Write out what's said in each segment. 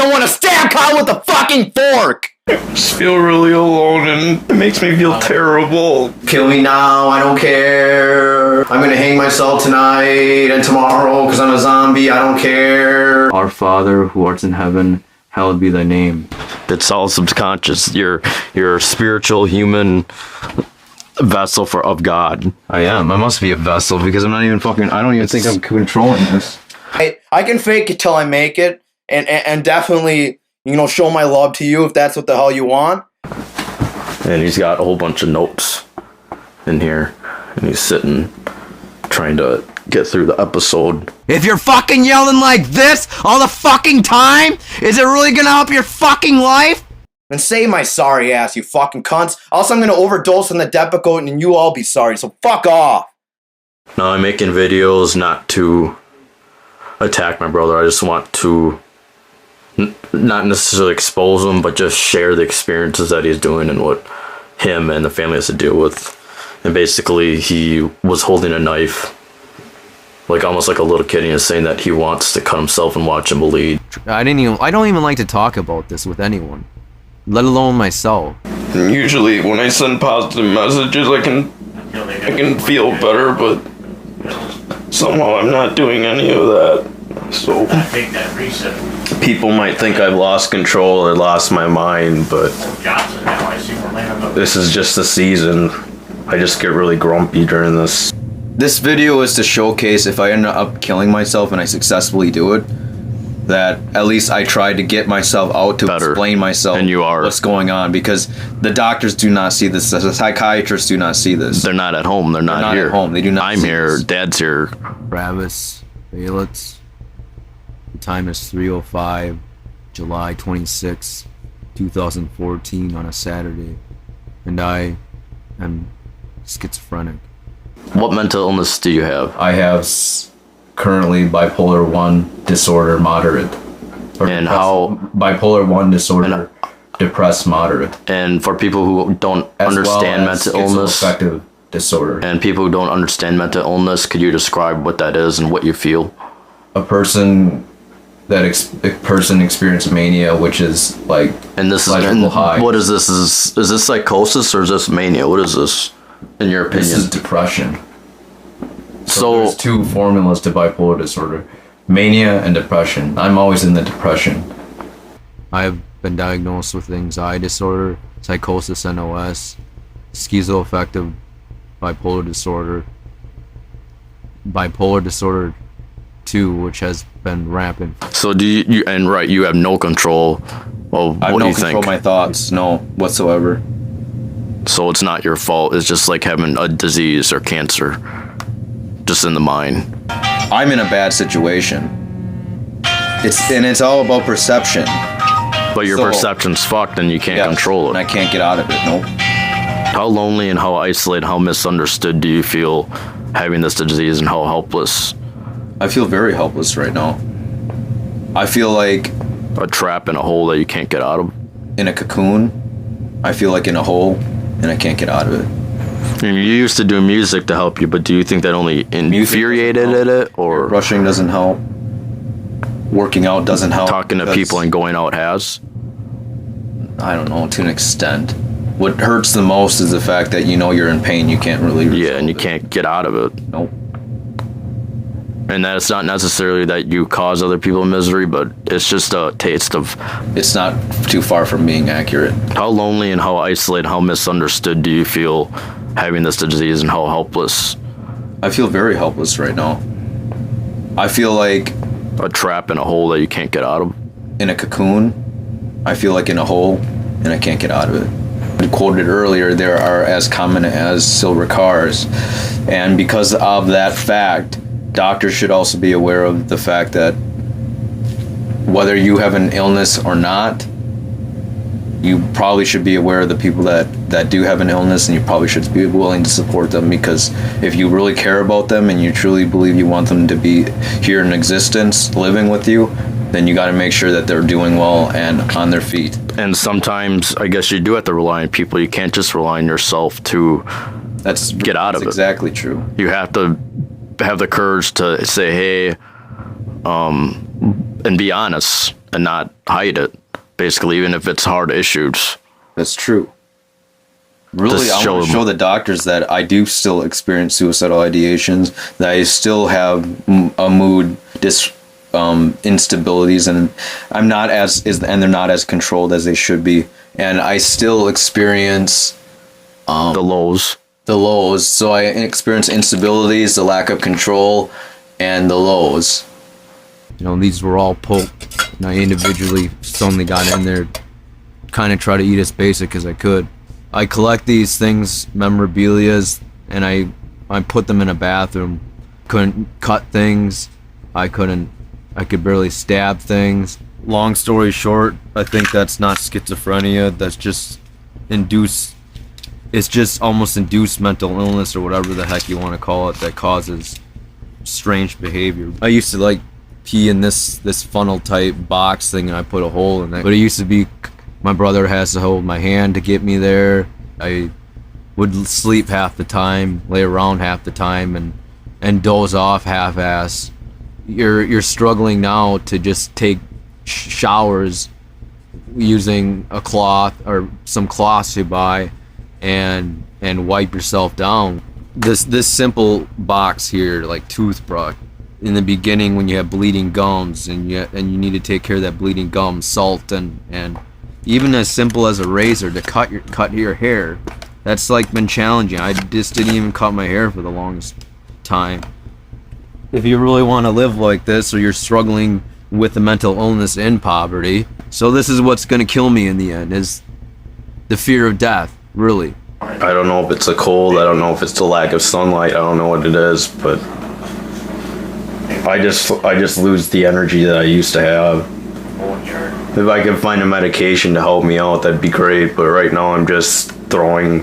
fucking want to stab Kyle with a fucking fork! I just feel really alone and it makes me feel terrible. Kill me now, I don't care. I'm gonna hang myself tonight and tomorrow because I'm a zombie, I don't care. Our Father, who art in heaven, hallowed be thy name. It's all subconscious. You're a spiritual human vessel of God. I am. I must be a vessel because I'm not even fucking... I don't even think I'm controlling this. I can fake it till I make it and definitely, you know, show my love to you if that's what the hell you want. And he's got a whole bunch of notes in here. And he's sitting, trying to get through the episode. If you're fucking yelling like this all the fucking time, is it really gonna help your fucking life? Then say my sorry ass, you fucking cunts. Also, I'm gonna overdose on the Depakote and you all be sorry, so fuck off. No, I'm making videos not to attack my brother. I just want to not necessarily expose him, but just share the experiences that he's doing and what him and the family has to deal with. And basically, he was holding a knife, like almost like a little kid, and he was saying that he wants to cut himself and watch him bleed. I don't even like to talk about this with anyone, let alone myself. And usually, when I send positive messages, I can feel better, but somehow I'm not doing any of that. So people might think I've lost control or lost my mind, but this is just the season. I just get really grumpy during this. This video is to showcase if I end up killing myself and I successfully do it, that at least I tried to get myself out to explain myself and you are. What's going on, because the doctors do not see this, the psychiatrists do not see this. They're not at home. They're not here. At home. They do not. I'm here. This. Dad's here. Travis Balitz. The time is 3:05, July 26, 2014 on a Saturday, and I am schizophrenic. What mental illness do you have? I have currently bipolar 1 disorder moderate. And how? Bipolar 1 disorder, depressed moderate. And for people who don't understand mental illness, schizoaffective disorder. And people who don't understand mental illness, could you describe what that is and what you feel? A person experienced mania, which is like high. What is this? Is this psychosis or is this mania? What is this, in your opinion? This is depression. So there's two formulas to bipolar disorder: mania and depression. I'm always in the depression. I have been diagnosed with anxiety disorder, psychosis, NOS, schizoaffective bipolar disorder 2, which has been rampant. So do you you have no control of what do you think? I have no control of my thoughts, no, whatsoever. So it's not your fault, it's just like having a disease or cancer, just in the mind. I'm in a bad situation. It's all about perception. But your perception's fucked and you can't control it. And I can't get out of it, nope. How lonely and how isolated, how misunderstood do you feel having this disease, and how helpless? I feel very helpless right now. I feel like a trap in a hole that you can't get out of. In a cocoon. I feel like in a hole and I can't get out of it. And you used to do music to help you, but do you think that only infuriated it, or rushing doesn't help? Working out doesn't help. Talking to people and going out has? I don't know, to an extent. What hurts the most is the fact that you know you're in pain, you can't really and you can't get out of it. Nope. And that it's not necessarily that you cause other people misery, but it's just a taste of... It's not too far from being accurate. How lonely and how isolated, how misunderstood do you feel having this disease, and how helpless? I feel very helpless right now. I feel like... a trap in a hole that you can't get out of. In a cocoon. I feel like in a hole and I can't get out of it. I quoted earlier, there are as common as silver cars. And because of that fact, doctors should also be aware of the fact that whether you have an illness or not, you probably should be aware of the people that do have an illness, and you probably should be willing to support them, because if you really care about them and you truly believe you want them to be here in existence, living with you, then you got to make sure that they're doing well and on their feet. And sometimes I guess you do have to rely on people. You can't just rely on yourself to get out of it. That's exactly true. You have to have the courage to say, hey, and be honest. and not hide it. Basically, even if it's hard issues. That's true. Really, Just I show want to them. show the doctors that I do still experience suicidal ideations, that I still have a mood instabilities, and I'm not and they're not as controlled as they should be, and I still experience The lows. the lows. So I experience instabilities, the lack of control, and the lows. You know, these were all poked, and I individually suddenly got in there, kind of try to eat as basic as I could. I collect these things, memorabilias, and I put them in a bathroom. Couldn't cut things. I could barely stab things. Long story short, I think that's not schizophrenia. That's just it's just almost induced mental illness or whatever the heck you want to call it that causes strange behavior. I used to like pee in this funnel type box thing, and I put a hole in it. But it used to be my brother has to hold my hand to get me there. I would sleep half the time, lay around half the time, and doze off half-ass. You're struggling now to just take showers using a cloth or some cloths you buy and wipe yourself down. This simple box here, like toothbrush, in the beginning when you have bleeding gums and you need to take care of that bleeding gum, salt and even as simple as a razor to cut your hair, that's like been challenging. I just didn't even cut my hair for the longest time. If you really want to live like this, or you're struggling with the mental illness and poverty, so this is what's going to kill me in the end, is the fear of death, really. I don't know if it's the cold. I don't know if it's the lack of sunlight. I don't know what it is, but I just lose the energy that I used to have. If I could find a medication to help me out, that'd be great. But right now, I'm just throwing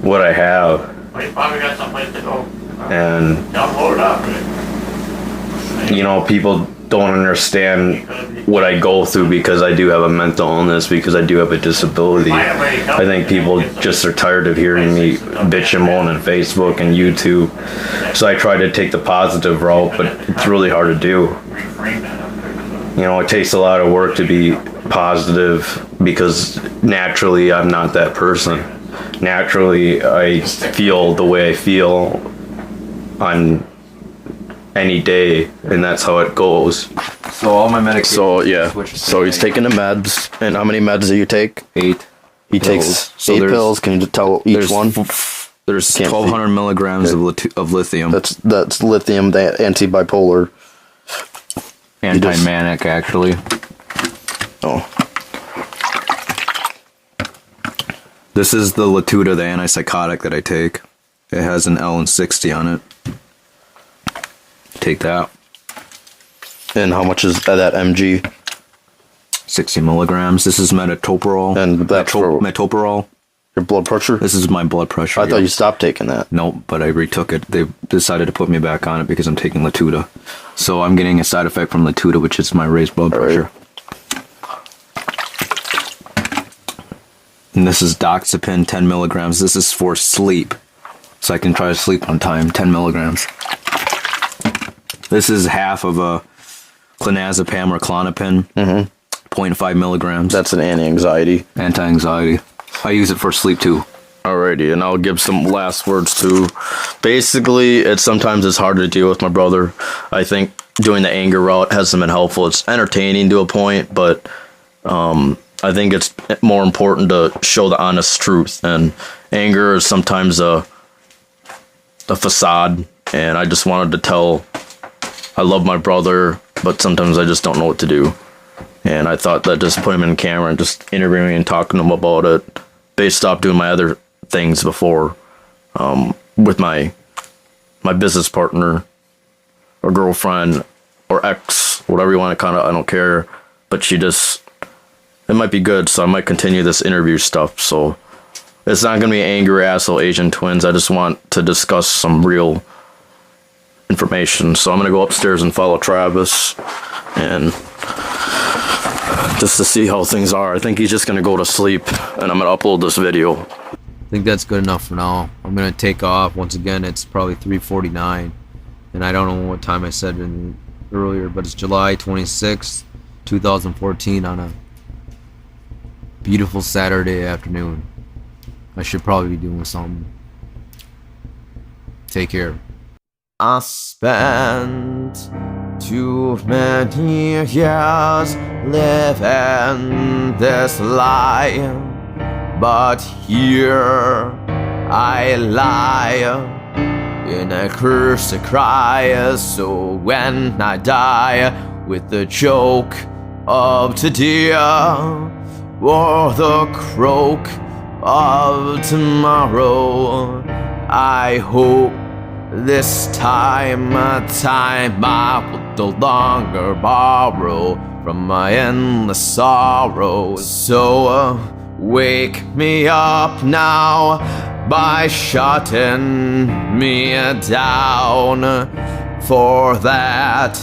what I have. Well, you probably got someplace to go. And Download it up. you know, people don't understand what I go through because I do have a mental illness, because I do have a disability. I think people just are tired of hearing me bitch and moan on Facebook and YouTube. So I try to take the positive route, but it's really hard to do. Reframe that up there. You know, it takes a lot of work to be positive because naturally I'm not that person. Naturally, I feel the way I feel on any day, and that's how it goes. So all my medication. So yeah, so he's taking the meds. And how many meds do you take? 8. He pills. takes So 8 there's- pills. Can you tell each one? There's Can't 1,200 milligrams of lithium. That's lithium, the anti-bipolar. Anti-manic, actually. Oh, This is the Latuda, the antipsychotic that I take. It has an L60 on it. Take that. and how much is that mg? 60 milligrams. This is metoprolol. And that's for metoprolol. your blood pressure? This is my blood pressure. I thought you stopped taking that. Nope, but I retook it. They decided to put me back on it because I'm taking Latuda. So I'm getting a side effect from Latuda, which is my raised blood pressure. And this is doxepin, 10 milligrams. This is for sleep. So I can try to sleep on time, 10 milligrams. This is half of a clonazepam or Klonopin, 0.5 milligrams. That's an anti-anxiety. Anti-anxiety. I use it for sleep too. Alrighty, and I'll give some last words too. Basically, sometimes it's hard to deal with my brother. I think doing the anger route hasn't been helpful. It's entertaining to a point, but I think it's more important to show the honest truth. And anger is sometimes a facade, and I just wanted to tell I love my brother, but sometimes I just don't know what to do. And I thought that just put him in camera and just interviewing and talking to him about it. They stopped doing my other things before with my business partner or girlfriend or ex, whatever you want to I don't care. But it might be good, so I might continue this interview stuff. So it's not going to be angry asshole Asian twins. I just want to discuss some real information. So I'm going to go upstairs and follow Travis and just to see how things are. I think he's just going to go to sleep, and I'm going to upload this video. I think that's good enough for now. I'm gonna take off. Once again, it's probably 3:49, and I don't know what time I said earlier, but it's July 26th, 2014 on a beautiful Saturday afternoon. I should probably be doing something. Take care. I spent too many years living this life, but here I lie in a curse to cry. So when I die with the joke of today or the croak of tomorrow, I hope this time I will no longer borrow from my endless sorrow. So wake me up now by shutting me down. For that,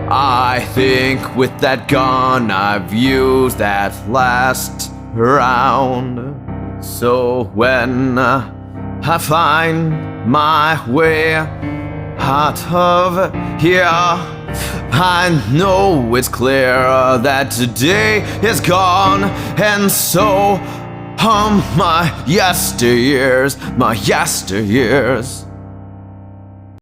I think with that gun I've used that last round. So when I find my way out of here, I know it's clear that today is gone, and so my yesteryears,